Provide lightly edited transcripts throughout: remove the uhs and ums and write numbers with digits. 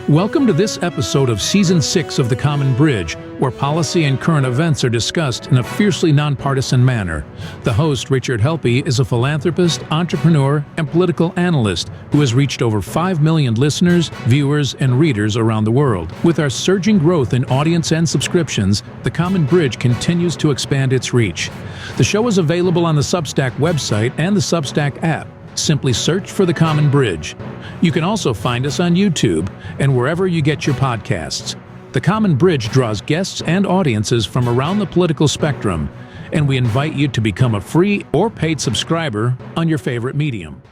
Welcome to this episode of Season 6 of The Common Bridge, where policy and current events are discussed in a fiercely nonpartisan manner. The host, Richard Helppie, is a philanthropist, entrepreneur, and political analyst who has reached over 5 million listeners, viewers, and readers around the world. With our surging growth in audience and subscriptions, The Common Bridge continues to expand its reach. The show is available on the Substack website and the Substack app. Simply search for The Common Bridge. You can also find us on YouTube and wherever you get your podcasts. The Common Bridge draws guests and audiences from around the political spectrum, and we invite you to become a free or paid subscriber on your favorite medium.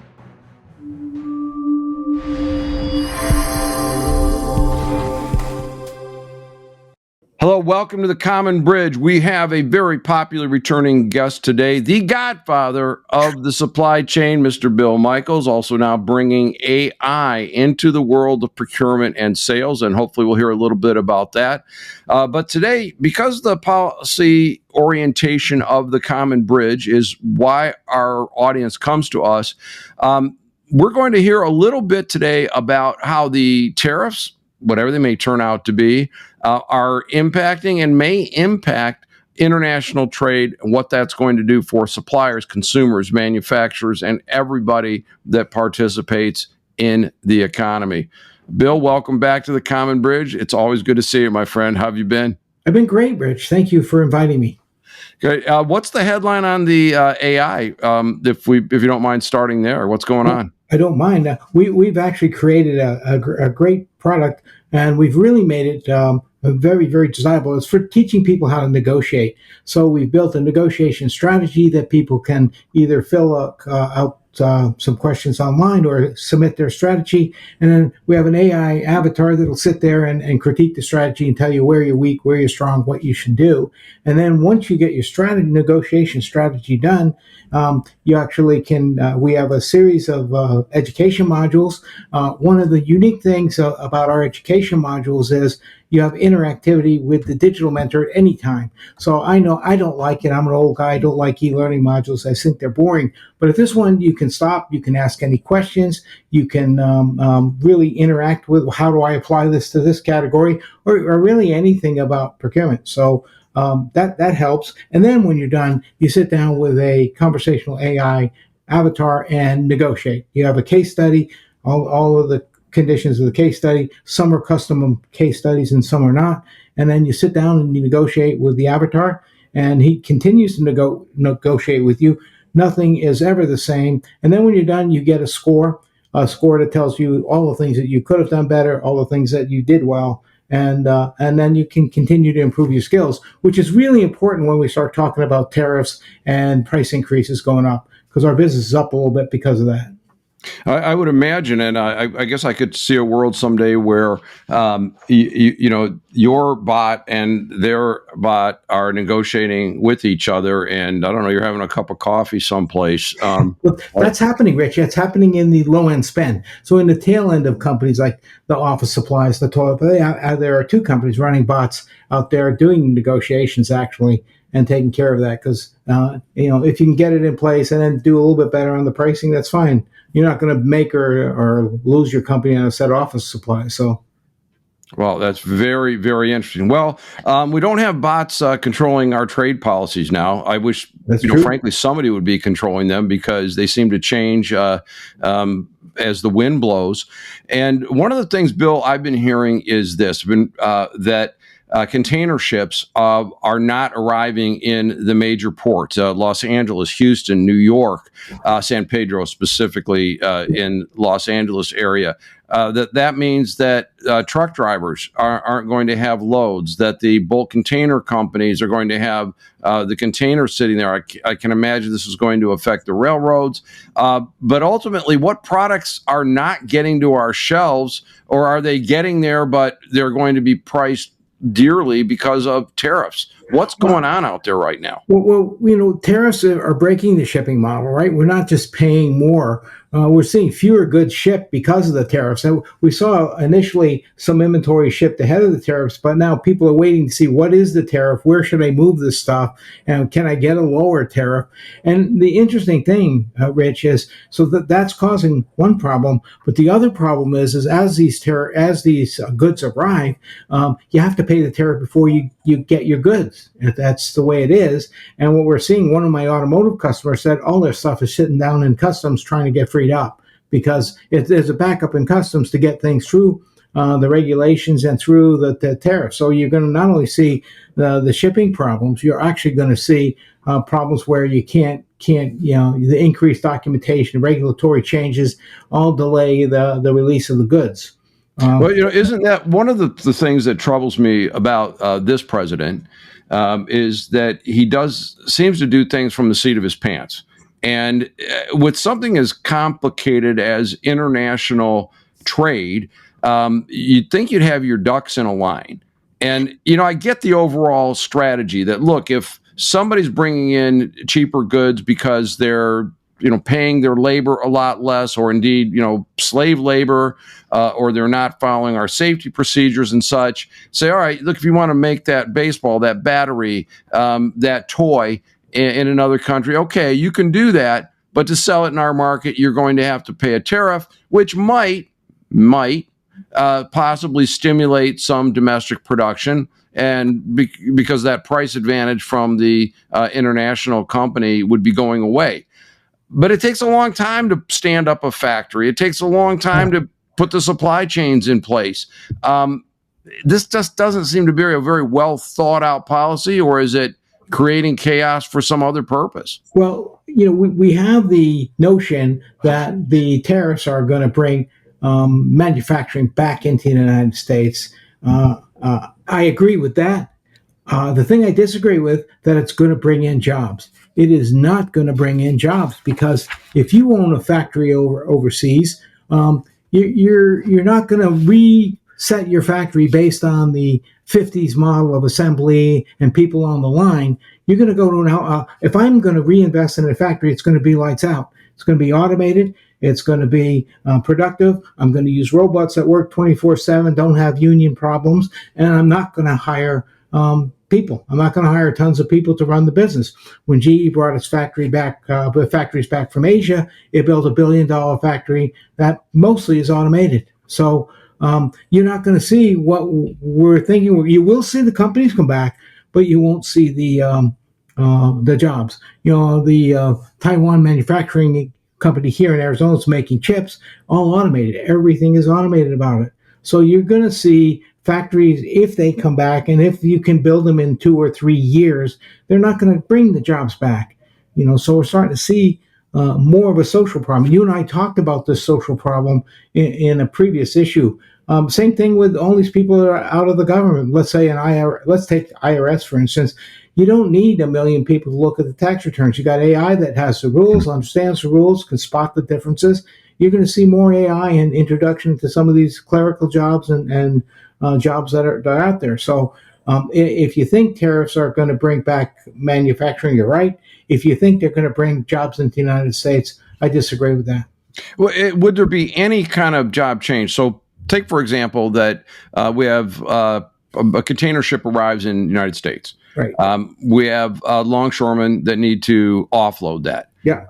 Hello, welcome to The Common Bridge. We have a very popular returning guest today, the godfather of the supply chain, Mr. Bill Michels, also now bringing AI into the world of procurement and sales, and hopefully we'll hear a little bit about that. But today, because the policy orientation of The Common Bridge is why our audience comes to us, we're going to hear a little bit today about how the tariffs, whatever they may turn out to be, are impacting and may impact international trade and what that's going to do for suppliers, consumers, manufacturers, and everybody that participates in the economy. Bill, welcome back to The Common Bridge. It's always good to see you, my friend. How have you been? I've been great, Rich. Thank you for inviting me. Okay, what's the headline on the AI? If you don't mind starting there, what's going on? I don't mind. We've actually created a great product, and we've really made it very, very desirable. It's for teaching people how to negotiate. So we've built a negotiation strategy that people can either fill out some questions online or submit their strategy. And then we have an AI avatar that'll sit there and critique the strategy and tell you where you're weak, where you're strong, what you should do. And then once you get your negotiation strategy done, you actually can, we have a series of education modules. One of the unique things about our education modules is you have interactivity with the digital mentor at any time. So I know I don't like it. I'm an old guy. I don't like e-learning modules. I think they're boring. But if this one, you can stop. You can ask any questions. You can really interact with how do I apply this to this category, or really anything about procurement. So that helps. And then when you're done, you sit down with a conversational AI avatar and negotiate. You have a case study, all of the conditions of the case study. Some are custom case studies and some are not. And then you sit down and you negotiate with the avatar, and he continues to negotiate with you. Nothing is ever the same. And then when you're done, you get a score that tells you all the things that you could have done better, all the things that you did well. And then you can continue to improve your skills, which is really important when we start talking about tariffs and price increases going up, because our business is up a little bit because of that. I would imagine, and I guess I could see a world someday where your bot and their bot are negotiating with each other, and I don't know, you're having a cup of coffee someplace. That's happening, Rich. It's happening in the low end spend. So in the tail end of companies like the office supplies, the toilet, there are two companies running bots out there doing negotiations actually and taking care of that, because if you can get it in place and then do a little bit better on the pricing, that's fine. You're not going to make or lose your company on a set of office supplies. So, well, that's very, very interesting. Well, we don't have bots controlling our trade policies now. I wish, frankly, somebody would be controlling them, because they seem to change as the wind blows. And one of the things, Bill, I've been hearing is this: that container ships are not arriving in the major ports, Los Angeles, Houston, New York, San Pedro, specifically in Los Angeles area. That means that truck drivers aren't going to have loads, that the bulk container companies are going to have the containers sitting there. I can imagine this is going to affect the railroads. But ultimately, what products are not getting to our shelves, or are they getting there, but they're going to be priced dearly because of tariffs? What's going on out there right now? Well, tariffs are breaking the shipping model, right? We're not just paying more we're seeing fewer goods shipped because of the tariffs. And we saw initially some inventory shipped ahead of the tariffs, but now people are waiting to see what is the tariff, where should I move this stuff, and can I get a lower tariff? And the interesting thing, Rich, is so that's causing one problem, but the other problem is as these goods arrive, you have to pay the tariff before you get your goods. That's the way it is. And what we're seeing, one of my automotive customers said all their stuff is sitting down in customs trying to get freed up because there's a backup in customs to get things through the regulations and through the tariff. So you're going to not only see the shipping problems, you're actually going to see problems where you can't the increased documentation, regulatory changes, all delay the release of the goods. Well, isn't that one of the things that troubles me about this president is that he seems to do things from the seat of his pants. And with something as complicated as international trade, you'd think you'd have your ducks in a line. And, I get the overall strategy that, look, if somebody's bringing in cheaper goods because they're paying their labor a lot less, or indeed, slave labor, or they're not following our safety procedures and such. Say, all right, look, if you want to make that baseball, that battery, that toy in another country, okay, you can do that. But to sell it in our market, you're going to have to pay a tariff, which might possibly stimulate some domestic production. And because that price advantage from the international company would be going away. But it takes a long time to stand up a factory. It takes a long time to put the supply chains in place. This just doesn't seem to be a very well thought out policy, or is it creating chaos for some other purpose? Well, we have the notion that the tariffs are going to bring manufacturing back into the United States. I agree with that. The thing I disagree with, that it's going to bring in jobs. It is not going to bring in jobs, because if you own a factory overseas, you're not going to reset your factory based on the 50s model of assembly and people on the line. You're going to go to if I'm going to reinvest in a factory, it's going to be lights out. It's going to be automated. It's going to be productive. I'm going to use robots that work 24/7, don't have union problems, and I'm not going to hire people. I'm not going to hire tons of people to run the business. When GE brought its factories back from Asia, it built $1 billion factory that mostly is automated. So you're not going to see what we're thinking. You will see the companies come back, but you won't see the jobs. The Taiwan manufacturing company here in Arizona is making chips, all automated. Everything is automated about it. So you're going to see factories, if they come back, and if you can build them in 2 or 3 years, they're not going to bring the jobs back. So we're starting to see more of a social problem. You and I talked about this social problem in a previous issue. Same thing with all these people that are out of the government. Let's say let's take IRS, for instance. You don't need 1 million people to look at the tax returns. You got AI that has the rules, understands the rules, can spot the differences. You're going to see more AI and introduction to some of these clerical jobs and jobs that are out there. So if you think tariffs are going to bring back manufacturing, you're right. If you think they're going to bring jobs into the United States, I disagree with that. Well, would there be any kind of job change? So take, for example, that we have a container ship arrives in the United States. Right. We have longshoremen that need to offload that. Yeah.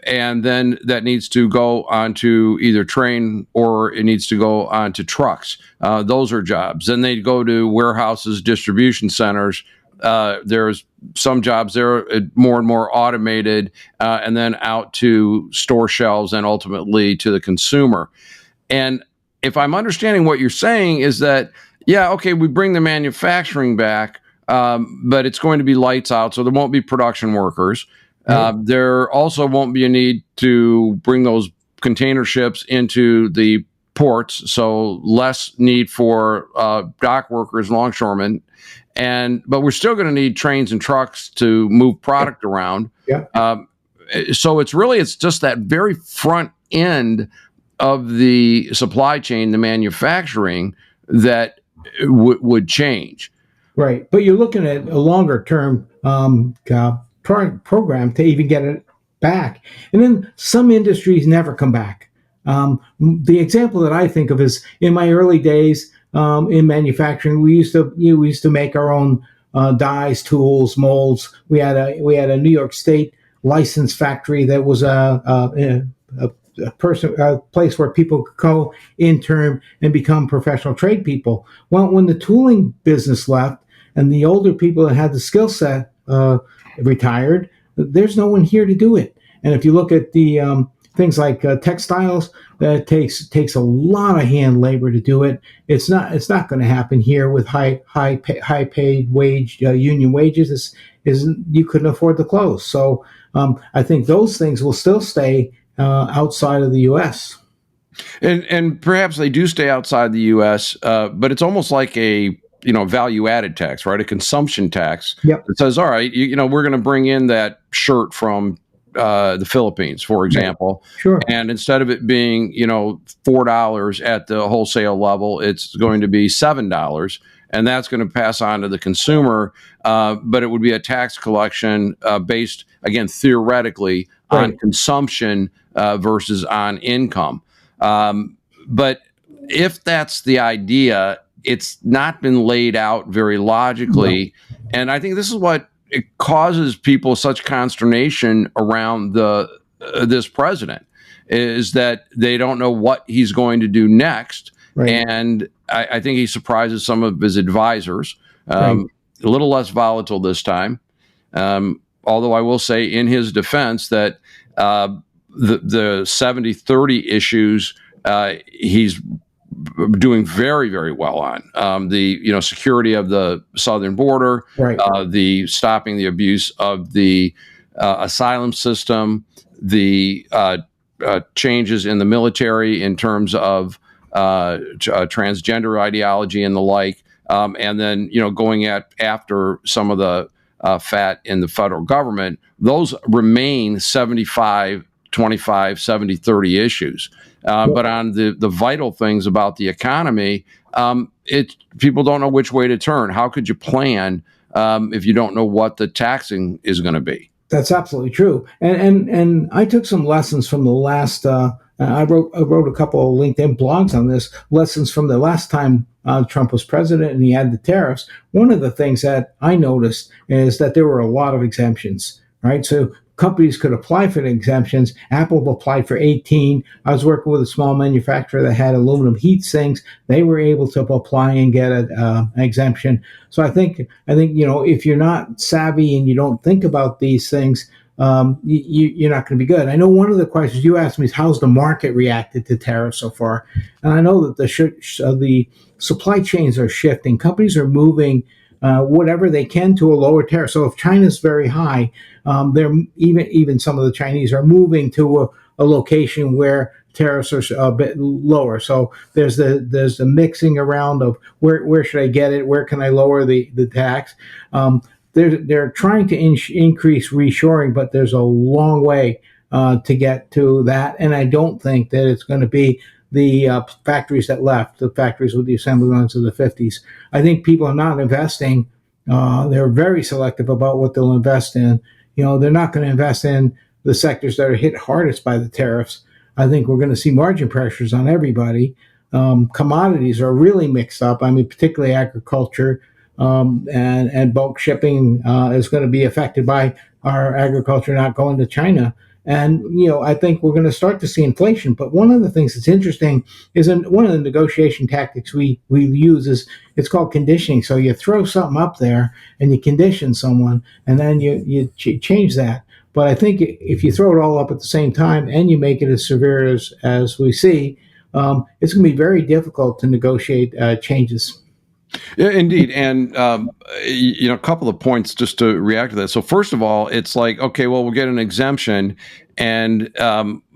And then that needs to go onto either train or it needs to go onto trucks. Those are jobs. Then they go to warehouses, distribution centers. There's some jobs there, more and more automated, and then out to store shelves and ultimately to the consumer. And if I'm understanding what you're saying is that, yeah, okay, we bring the manufacturing back, but it's going to be lights out, so there won't be production workers. There also won't be a need to bring those container ships into the ports, so less need for dock workers, longshoremen, but we're still going to need trains and trucks to move product around. Yeah. So it's just that very front end of the supply chain, the manufacturing, that would change. Right, but you're looking at a longer term program to even get it back. And then some industries never come back. The example that I think of is in my early days in manufacturing, we used to make our own dies, tools, molds. We had a New York State licensed factory that was a place where people could go intern and become professional trade people. Well, when the tooling business left and the older people that had the skill set retired, there's no one here to do it. And if you look at the things like textiles, that takes a lot of hand labor to do it. It's not going to happen here with high paid wage union wages. You couldn't afford the clothes. So I think those things will still stay outside of the U.S. And perhaps they do stay outside the U.S., but it's almost like a value added tax, right? A consumption tax. Yep. That says, all right, we're going to bring in that shirt from the Philippines, for example. Sure. And instead of it being, $4 at the wholesale level, it's going to be $7. And that's going to pass on to the consumer. But it would be a tax collection based, again, theoretically, on consumption versus on income. But if that's the idea, it's not been laid out very logically. No. And I think this is what it causes people such consternation around this president, is that they don't know what he's going to do next. Right. And I think he surprises some of his advisors. A little less volatile this time. Although I will say in his defense that the 70-30 issues he's doing very, very well on. The security of the southern border, the stopping the abuse of the asylum system, the changes in the military in terms of transgender ideology and the like, and then going after some of the fat in the federal government. Those remain 75-25, 70-30 issues. But on the vital things about the economy, people don't know which way to turn. How could you plan if you don't know what the taxing is going to be? That's absolutely true. And I took some lessons from the last. I wrote a couple of LinkedIn blogs on this. Lessons from the last time Trump was president and he had the tariffs. One of the things that I noticed is that there were a lot of exemptions. Right, so companies could apply for the exemptions. Apple applied for 18. I was working with a small manufacturer that had aluminum heat sinks. They were able to apply and get an exemption. So I think if you're not savvy and you don't think about these things, you're not going to be good. I know one of the questions you asked me is how's the market reacted to tariffs so far, and I know that the supply chains are shifting. Companies are moving whatever they can to a lower tariff. So if China's very high, they're even some of the Chinese are moving to a location where tariffs are a bit lower. So there's the mixing around of where should I get it? Where can I lower the tax? They're trying to increase reshoring, but there's a long way to get to that. And I don't think that it's going to be the factories that left, the factories with the assembly lines of the 50s. I think people are not investing. They're very selective about what they'll invest in. They're not going to invest in the sectors that are hit hardest by the tariffs. I think we're going to see margin pressures on everybody. Commodities are really mixed up. I mean, particularly agriculture and bulk shipping is going to be affected by our agriculture not going to China. And, I think we're going to start to see inflation. But one of the things that's interesting is one of the negotiation tactics we use is it's called conditioning. So you throw something up there and you condition someone and then you change that. But I think if you throw it all up at the same time and you make it as severe as we see, it's going to be very difficult to negotiate changes. Yeah, indeed. And, a couple of points just to react to that. So first of all, it's like, okay, well, we'll get an exemption and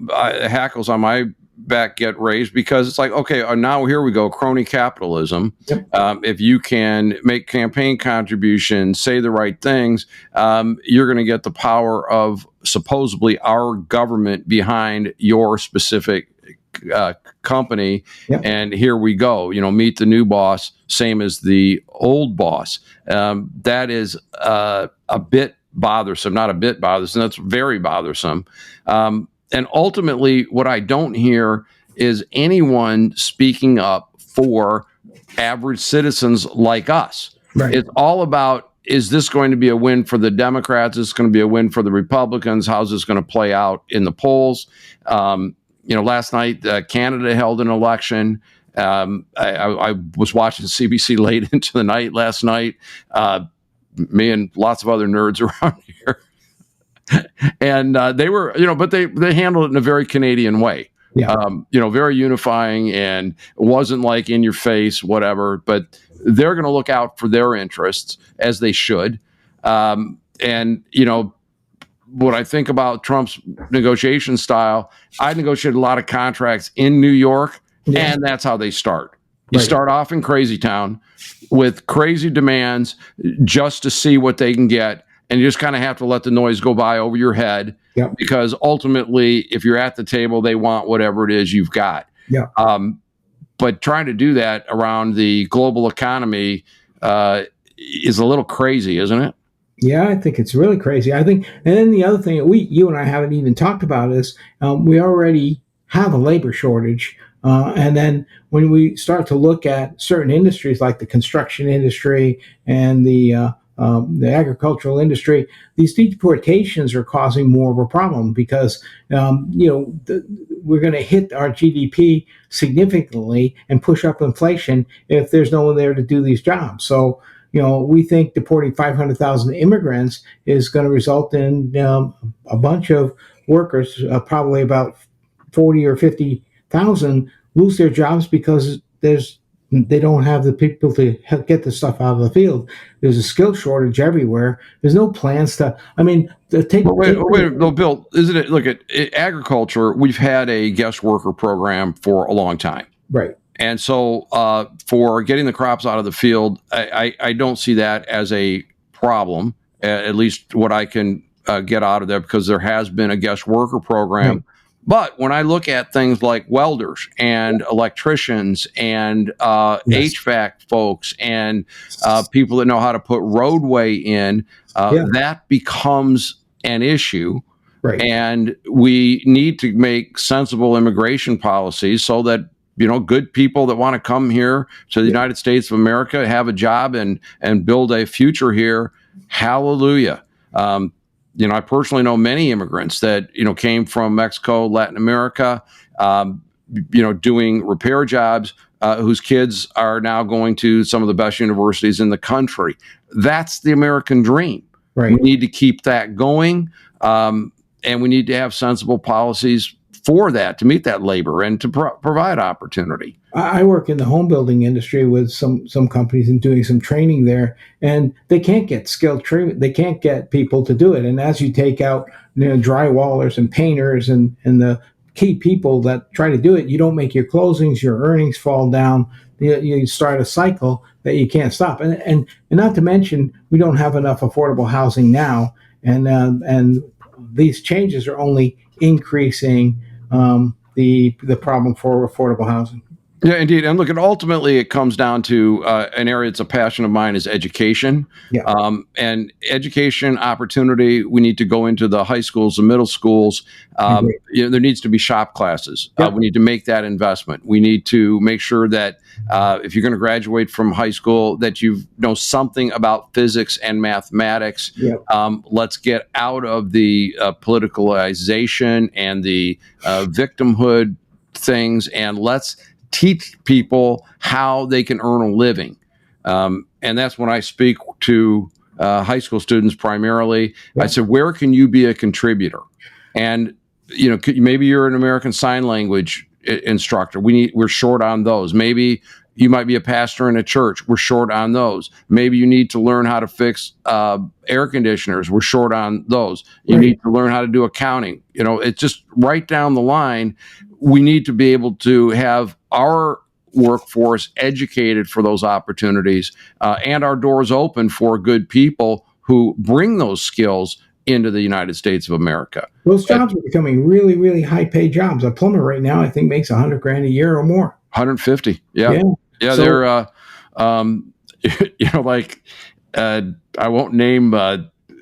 hackles on my back get raised because it's like, okay, now here we go, crony capitalism. Yep. If you can make campaign contributions, say the right things, you're going to get the power of supposedly our government behind your specific company. Yep. And here we go, meet the new boss, same as the old boss. That is a bit bothersome, not a bit bothersome. That's very bothersome. And ultimately, what I don't hear is anyone speaking up for average citizens like us. Right. It's all about, is this going to be a win for the Democrats? Is this going to be a win for the Republicans? How's this going to play out in the polls? Last night, Canada held an election. I was watching CBC late into the night last night. Me and lots of other nerds around here. And they were, but they handled it in a very Canadian way. Yeah. Very unifying, and it wasn't like in your face, whatever, but they're going to look out for their interests, as they should. What I think about Trump's negotiation style, I negotiated a lot of contracts in New York, and that's how they start. You start off in crazy town with crazy demands just to see what they can get. And you just kind of have to let the noise go by over your head, because ultimately, if you're at the table, they want whatever it is you've got. Yeah. But trying to do that around the global economy is a little crazy, isn't it? Yeah, I think it's really crazy. I think, and then the other thing that you and I haven't even talked about is we already have a labor shortage. And then when we start to look at certain industries like the construction industry and the agricultural industry, these deportations are causing more of a problem because, we're going to hit our GDP significantly and push up inflation if there's no one there to do these jobs. So, we think deporting 500,000 immigrants is going to result in a bunch of workers, probably about 40 or 50,000, lose their jobs because they don't have the people to get the stuff out of the field. There's a skill shortage everywhere. There's no plans to. I mean, Bill, isn't it? Look at agriculture. We've had a guest worker program for a long time, right? And so for getting the crops out of the field, I don't see that as a problem, at least what I can get out of there, because there has been a guest worker program. Right. But when I look at things like welders and electricians and HVAC folks and people that know how to put roadway in, that becomes an issue. Right. And we need to make sensible immigration policies so that good people that want to come here to the United States of America, have a job and build a future here. Hallelujah. I personally know many immigrants that, came from Mexico, Latin America, doing repair jobs, whose kids are now going to some of the best universities in the country. That's the American dream. Right. We need to keep that going. And we need to have sensible policies for that, to meet that labor and to provide opportunity. I work in the home building industry with some companies and doing some training there, and they can't get skilled training. They can't get people to do it. And as you take out drywallers and painters and the key people that try to do it, you don't make your closings, your earnings fall down. You start a cycle that you can't stop. And not to mention, we don't have enough affordable housing now, and these changes are only increasing the problem for affordable housing. Yeah, indeed. And look, ultimately it comes down to an area that's a passion of mine is education. Yeah. And education opportunity, we need to go into the high schools, the middle schools. There needs to be shop classes. Yep. We need to make that investment. We need to make sure that if you're going to graduate from high school, that you know something about physics and mathematics. Yep. Let's get out of the politicalization and the victimhood things, and let's teach people how they can earn a living. And that's when I speak to high school students primarily. Yeah. I said, where can you be a contributor? And, maybe you're an American Sign Language instructor. We're short on those. Maybe you might be a pastor in a church. We're short on those. Maybe you need to learn how to fix air conditioners. We're short on those. You need to learn how to do accounting. It's just right down the line. We need to be able to have our workforce educated for those opportunities and our doors open for good people who bring those skills into the United States of America. Those jobs are becoming really, really high paid jobs. A plumber right now, I think, makes $100,000 a year or more. 150. Yeah. So, they're, I won't name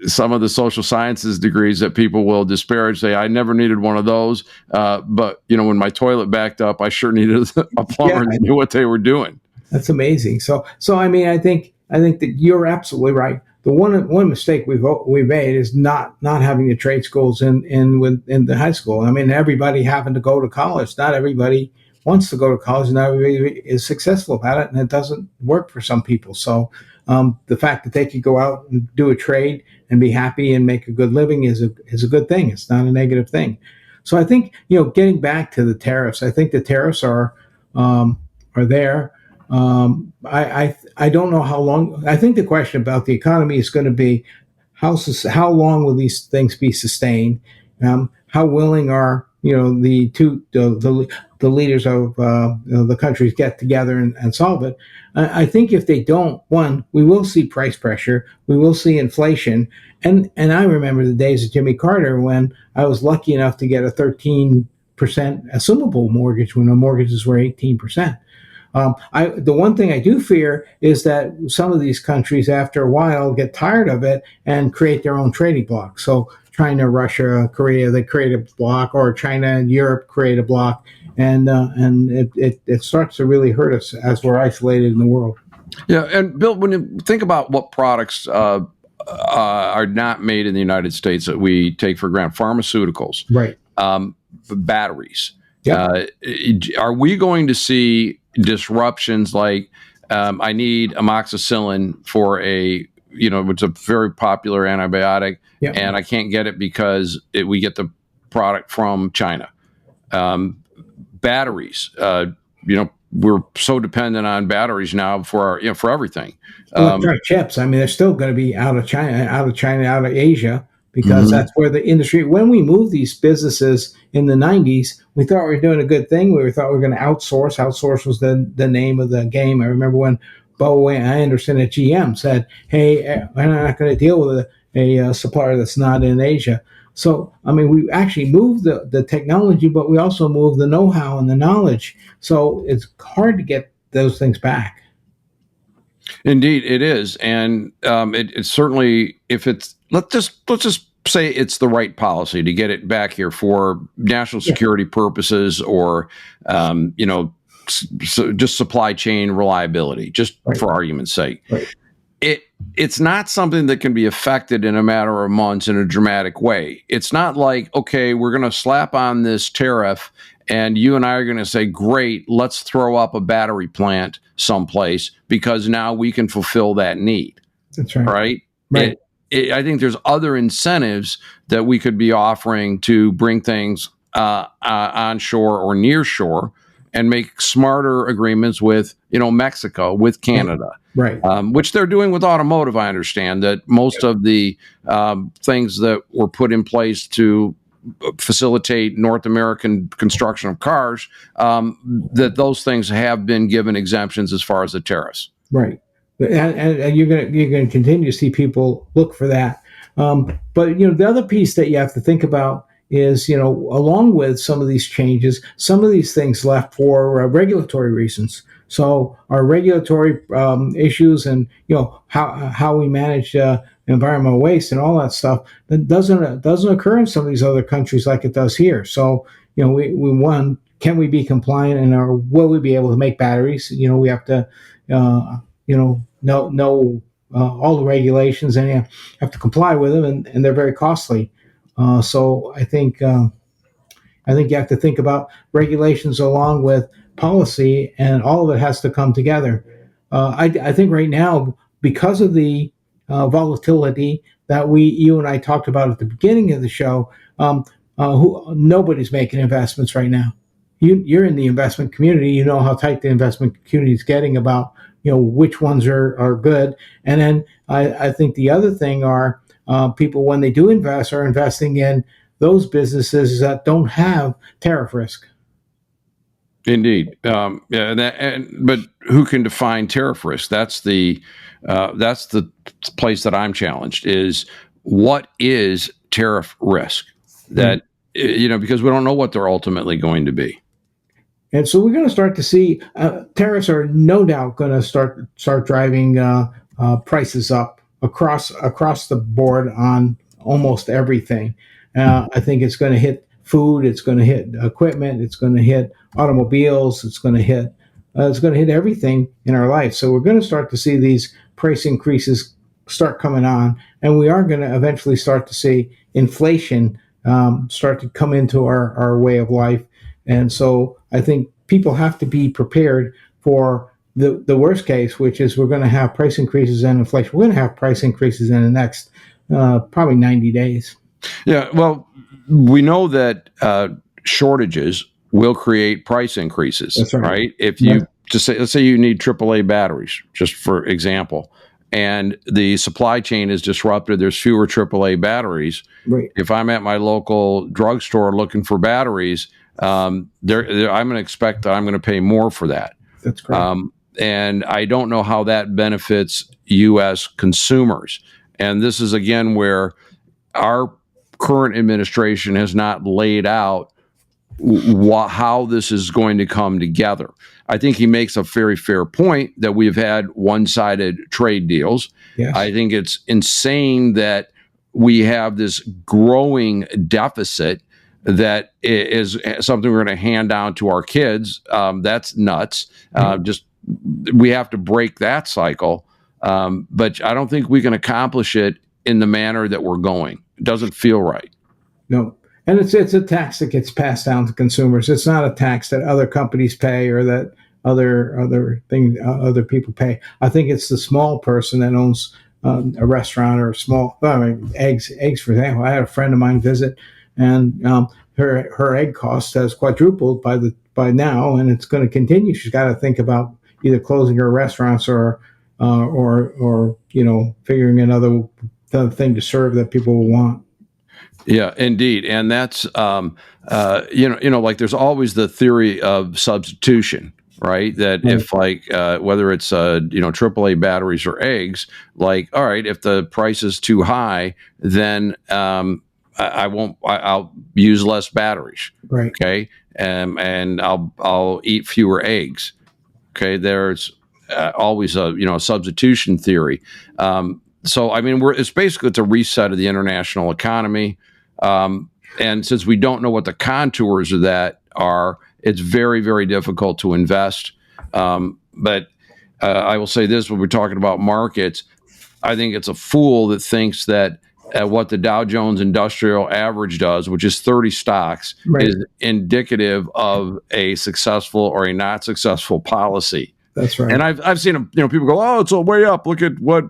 some of the social sciences degrees that people will disparage, say, I never needed one of those. But, when my toilet backed up, I sure needed a plumber to do what they were doing. That's amazing. So I mean, I think that you're absolutely right. The one mistake we've made is not having the trade schools in the high school. I mean, everybody having to go to college. Not everybody wants to go to college. Not everybody is successful about it, and it doesn't work for some people. So the fact that they could go out and do a trade and be happy and make a good living is a good thing. It's not a negative thing. So I think, getting back to the tariffs, I think the tariffs are there. I don't know how long. I think the question about the economy is going to be how long will these things be sustained? How willing are the leaders of the countries get together and solve it? I think if they don't, one, we will see price pressure, we will see inflation, and I remember the days of Jimmy Carter when I was lucky enough to get a 13% assumable mortgage when the mortgages were 18%. The one thing I do fear is that some of these countries, after a while, get tired of it and create their own trading bloc. So China, Russia, Korea, they create a bloc, or China and Europe create a bloc, and it starts to really hurt us as we're isolated in the world. Yeah, and Bill, when you think about what products are not made in the United States that we take for granted, pharmaceuticals, right? Batteries. Yep. Are we going to see disruptions like I need amoxicillin for it's a very popular antibiotic, yep, and I can't get it because we get the product from China. Batteries, we're so dependent on batteries now for everything. Electronic chips. I mean, they're still going to be out of China, out of Asia, because that's where the industry. When we moved these businesses in the 90s, we thought we were doing a good thing. We thought we were going to outsource. Outsource was the name of the game. I remember when Bo Anderson at GM said, "Hey, we're not going to deal with a supplier that's not in Asia." So, I mean, we actually moved the technology, but we also moved the know-how and the knowledge. So it's hard to get those things back. Indeed, it is, and it's certainly, if it's let's just say it's the right policy to get it back here for national security purposes, or just supply chain reliability, just for argument's sake. Right. It's not something that can be affected in a matter of months in a dramatic way. It's not like, okay, we're going to slap on this tariff and you and I are going to say, great, let's throw up a battery plant someplace because now we can fulfill that need. That's right. Right? I think there's other incentives that we could be offering to bring things onshore or near shore and make smarter agreements with, Mexico, with Canada. Right. Which they're doing with automotive. I understand that most of the things that were put in place to facilitate North American construction of cars, that those things have been given exemptions as far as the tariffs. Right. And you're going to continue to see people look for that. But the other piece that you have to think about is, along with some of these changes, some of these things left for regulatory reasons. So our regulatory issues and how we manage environmental waste and all that stuff that doesn't occur in some of these other countries like it does here. So we one, can we be compliant, and will we be able to make batteries? We have to know all the regulations, and you have to comply with them, and they're very costly. So I think you have to think about regulations along with policy, and all of it has to come together. I think right now, because of the volatility that you and I talked about at the beginning of the show, nobody's making investments right now. You're in the investment community. You know how tight the investment community is getting about which ones are good. And then I think the other thing are people, when they do invest, are investing in those businesses that don't have tariff risk. Indeed, but who can define tariff risk? That's the place that I'm challenged. Is what is tariff risk? That because we don't know what they're ultimately going to be. And so we're going to start to see tariffs are no doubt going to start driving prices up across the board on almost everything. I think it's going to hit food, it's going to hit equipment, it's going to hit automobiles, it's going to hit everything in our life. So we're going to start to see these price increases start coming on, and we are going to eventually start to see inflation start to come into our way of life. And so I think people have to be prepared for the worst case, which is we're going to have price increases and inflation. We're going to have price increases in the next probably 90 days. Yeah, well, we know that shortages will create price increases, That's right. If you just say, let's say you need AAA batteries, just for example, and the supply chain is disrupted, there's fewer AAA batteries. Right. If I'm at my local drugstore looking for batteries, I'm going to expect that I'm going to pay more for that. That's correct. And I don't know how that benefits U.S. consumers. And this is, again, where our current administration has not laid out how this is going to come together. I think he makes a very fair point that we've had one-sided trade deals. Yes. I think it's insane that we have this growing deficit that is something we're going to hand down to our kids. That's nuts. Just we have to break that cycle. But I don't think we can accomplish it in the manner that we're going. It doesn't feel right. No. And it's a tax that gets passed down to consumers. It's not a tax that other companies pay or that other people pay. I think it's the small person that owns a restaurant or eggs. For example, I had a friend of mine visit, and her egg cost has quadrupled by now, and it's going to continue. She's got to think about either closing her restaurants or figuring another thing to serve that people will want. Yeah, indeed. And that's, like there's always the theory of substitution, right? That if whether it's, AAA batteries or eggs, all right, if the price is too high, then I'll use less batteries. Right. Okay. And I'll eat fewer eggs. Okay. There's always a substitution theory. So, I mean, it's a reset of the international economy. And since we don't know what the contours of that are, it's very, very difficult to invest. But I will say this, when we're talking about markets, I think it's a fool that thinks that what the Dow Jones Industrial Average does, which is 30 stocks, right, is indicative of a successful or a not successful policy. That's right. And I've seen people go, oh, it's way up. Look at what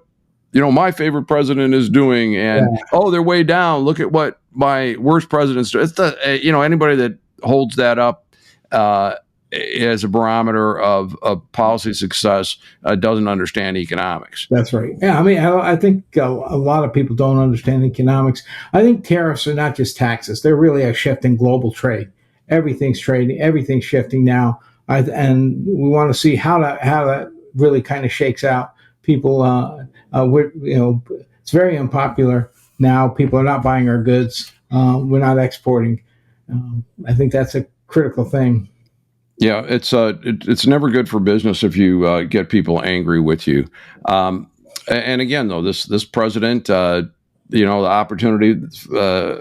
my favorite president is doing, and they're way down. Look at what my worst president's doing. It's anybody that holds that up as a barometer of policy success doesn't understand economics. That's right. Yeah, I mean, I think a lot of people don't understand economics. I think tariffs are not just taxes; they're really a shift in global trade. Everything's trading. Everything's shifting now, and we want to see how that really kind of shakes out. People, it's very unpopular now. People are not buying our goods. We're not exporting. I think that's a critical thing. Yeah, it's never good for business if you get people angry with you. And again, though, this president, the opportunity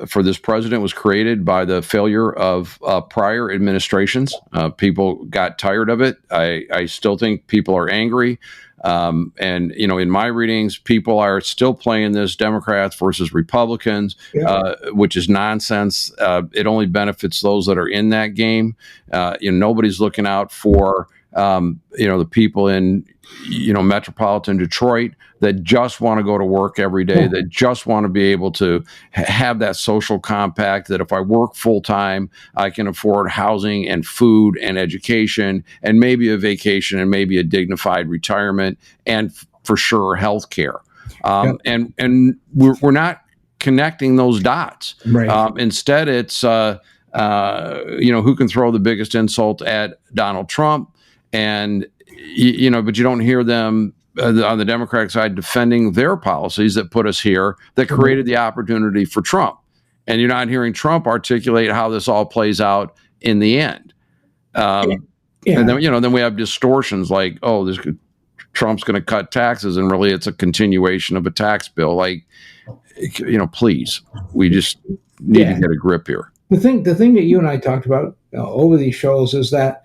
for this president was created by the failure of prior administrations. People got tired of it. I still think people are angry. And in my readings, people are still playing this Democrats versus Republicans, which is nonsense. It only benefits those that are in that game. Nobody's looking out for the people in metropolitan Detroit that just want to go to work every day, that just want to be able to have that social compact, that if I work full time, I can afford housing and food and education and maybe a vacation and maybe a dignified retirement and for sure health care. And we're not connecting those dots. Right. Instead, it's who can throw the biggest insult at Donald Trump, and but you don't hear them on the Democratic side defending their policies that put us here, that created the opportunity for Trump. And you're not hearing Trump articulate how this all plays out in the end. And then we have distortions like, Trump's going to cut taxes, and really it's a continuation of a tax bill. Like, please, we just need to get a grip here. The thing that you and I talked about over these shows is that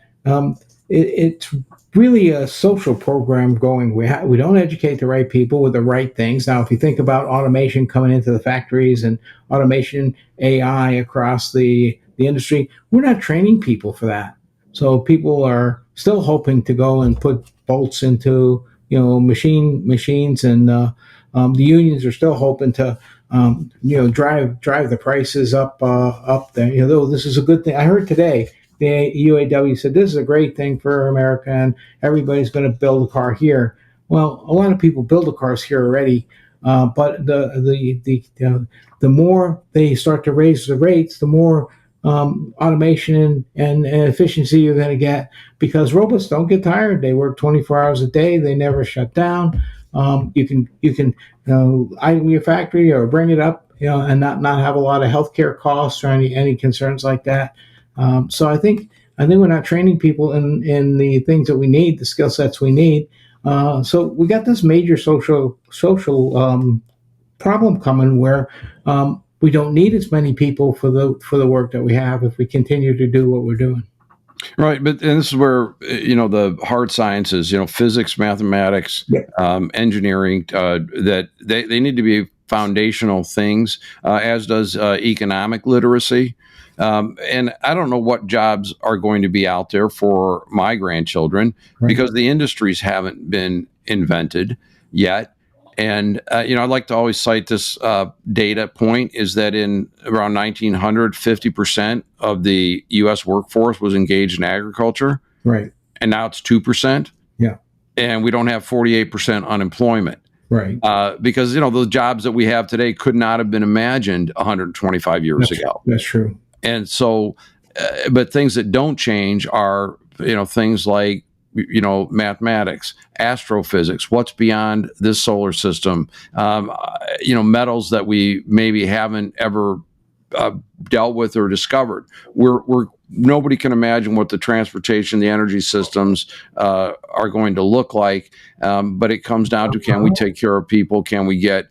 it's really a social program going. We don't educate the right people with the right things. Now, if you think about automation coming into the factories and automation, AI across the industry, we're not training people for that. So people are still hoping to go and put bolts into machines, and the unions are still hoping to drive the prices up there. Though this is a good thing. I heard today the UAW said this is a great thing for America, and everybody's going to build a car here. Well, a lot of people build the cars here already, but the more they start to raise the rates, the more automation and efficiency you're going to get, because robots don't get tired. They work 24 hours a day. They never shut down. You can idle your factory or bring it up, and not have a lot of healthcare costs or any concerns like that. So I think we're not training people in the things that we need, the skill sets we need. So we got this major social problem coming where we don't need as many people for the work that we have if we continue to do what we're doing. Right, and this is where the hard sciences, physics, mathematics, engineering, that they need to be foundational things, as does economic literacy. And I don't know what jobs are going to be out there for my grandchildren, because the industries haven't been invented yet. And, I'd like to always cite this data point, is that in around 1900, 50% of the U.S. workforce was engaged in agriculture. Right. And now it's 2%. Yeah. And we don't have 48% unemployment. Right. Because, the jobs that we have today could not have been imagined 125 years ago. That's true. And so, but things that don't change are, things like, mathematics, astrophysics, what's beyond this solar system, metals that we maybe haven't ever dealt with or discovered. Nobody can imagine what the transportation, the energy systems are going to look like. But it comes down to, can we take care of people? Can we get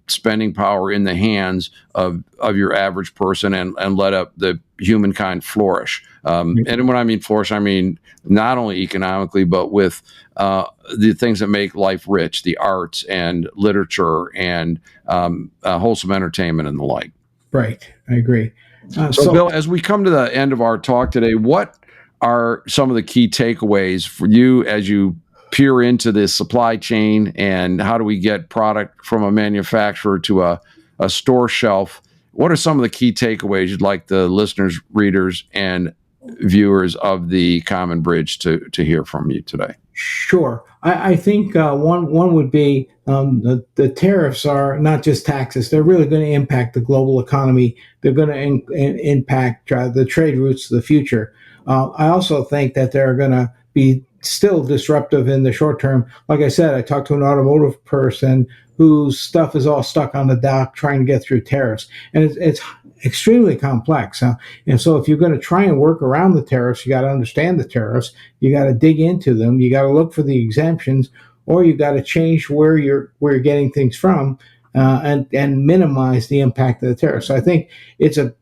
spending power in the hands of your average person and let up the humankind flourish? And when I mean flourish, I mean not only economically, but with the things that make life rich, the arts and literature and wholesome entertainment and the like. Right. I agree. So, Bill, as we come to the end of our talk today, what are some of the key takeaways for you as you peer into this supply chain, and how do we get product from a manufacturer to a store shelf? What are some of the key takeaways you'd like the listeners, readers, and viewers of the Common Bridge to hear from you today? Sure. I think one would be the tariffs are not just taxes. They're really going to impact the global economy. They're going to impact the trade routes of the future. I also think that they're going to be still disruptive in the short term. Like I said, I talked to an automotive person whose stuff is all stuck on the dock trying to get through tariffs. And it's extremely complex. And so if you're going to try and work around the tariffs, you got to understand the tariffs. You got to dig into them. You got to look for the exemptions, or you got to change where you're getting things from, and minimize the impact of the tariffs. So I think it's a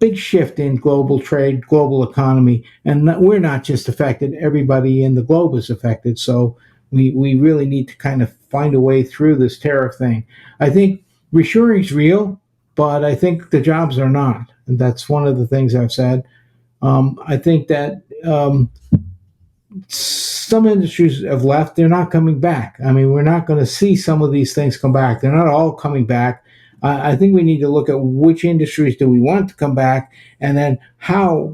big shift in global trade, global economy, and we're not just affected. Everybody in the globe is affected. So we really need to kind of find a way through this tariff thing. I think reshoring is real, but I think the jobs are not. And that's one of the things I've said. I think that some industries have left. They're not coming back. I mean, we're not going to see some of these things come back. They're not all coming back. I think we need to look at which industries do we want to come back, and then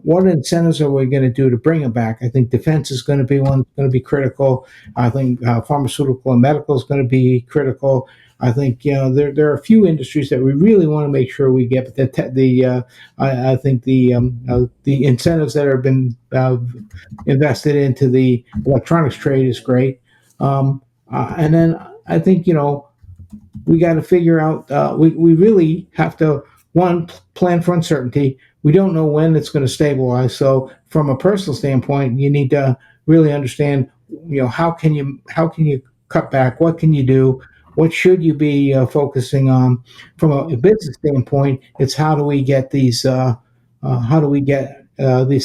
what incentives are we going to do to bring them back? I think defense is going to be one going to be critical. I think pharmaceutical and medical is going to be critical. I think there are a few industries that we really want to make sure we get. But I think the incentives that have been invested into the electronics trade is great. And then I think we got to figure out, we really have to, one, plan for uncertainty. We don't know when it's going to stabilize. So from a personal standpoint, you need to really understand how can you cut back? What can you do? What should you be focusing on from a business standpoint? It's how do we get these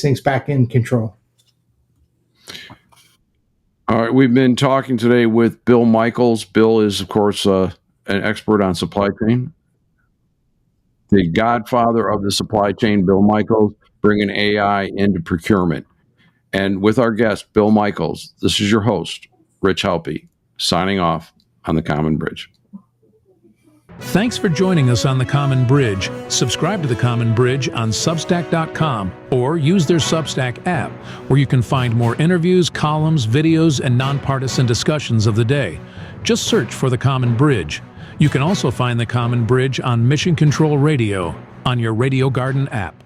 things back in control? All right, we've been talking today with Bill Michels. Bill is, of course, an expert on supply chain, the godfather of the supply chain, Bill Michels, bringing AI into procurement. And with our guest, Bill Michels, this is your host, Rich Helppie, signing off on The Common Bridge. Thanks for joining us on The Common Bridge. Subscribe to The Common Bridge on Substack.com or use their Substack app, where you can find more interviews, columns, videos, and nonpartisan discussions of the day. Just search for The Common Bridge. You can also find The Common Bridge on Mission Control Radio on your Radio Garden app.